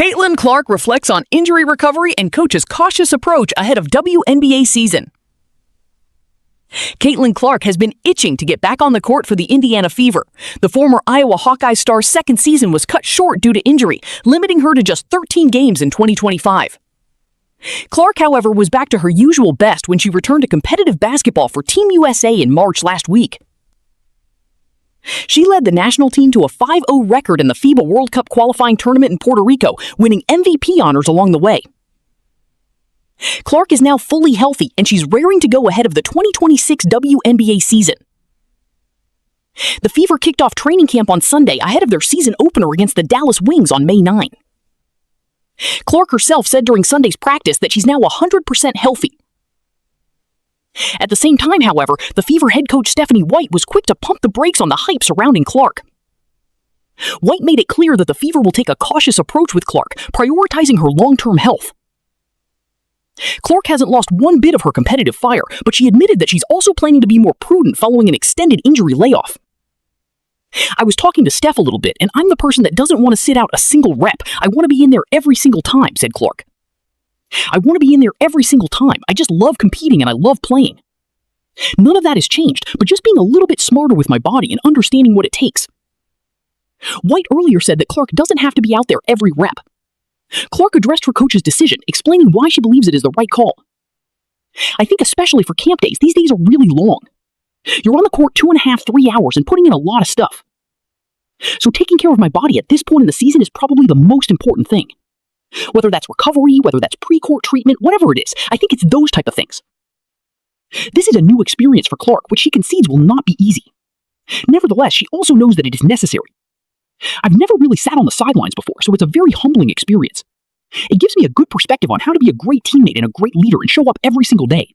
Caitlin Clark reflects on injury recovery and coach's cautious approach ahead of WNBA season. Caitlin Clark has been itching to get back on the court for the Indiana Fever. The former Iowa Hawkeyes star's second season was cut short due to injury, limiting her to just 13 games in 2025. Clark, however, was back to her usual best when she returned to competitive basketball for Team USA in March last week. She led the national team to a 5-0 record in the FIBA World Cup qualifying tournament in Puerto Rico, winning MVP honors along the way. Clark is now fully healthy, and she's raring to go ahead of the 2026 WNBA season. The Fever kicked off training camp on Sunday ahead of their season opener against the Dallas Wings on May 9. Clark herself said during Sunday's practice that she's now 100% healthy. At the same time, however, the Fever head coach Stephanie White was quick to pump the brakes on the hype surrounding Clark. White made it clear that the Fever will take a cautious approach with Clark, prioritizing her long-term health. Clark hasn't lost one bit of her competitive fire, but she admitted that she's also planning to be more prudent following an extended injury layoff. "I was talking to Steph a little bit, and I'm the person that doesn't want to sit out a single rep. I want to be in there every single time," said Clark. "I want to be in there every single time. I just love competing and I love playing. None of that has changed, but just being a little bit smarter with my body and understanding what it takes." White earlier said that Clark doesn't have to be out there every rep. Clark addressed her coach's decision, explaining why she believes it is the right call. "I think especially for camp days, these days are really long. You're on the court 2.5, 3 hours and putting in a lot of stuff. So taking care of my body at this point in the season is probably the most important thing. Whether that's recovery, whether that's pre-court treatment, whatever it is, I think it's those type of things." This is a new experience for Clark, which she concedes will not be easy. Nevertheless, she also knows that it is necessary. "I've never really sat on the sidelines before, so it's a very humbling experience. It gives me a good perspective on how to be a great teammate and a great leader and show up every single day.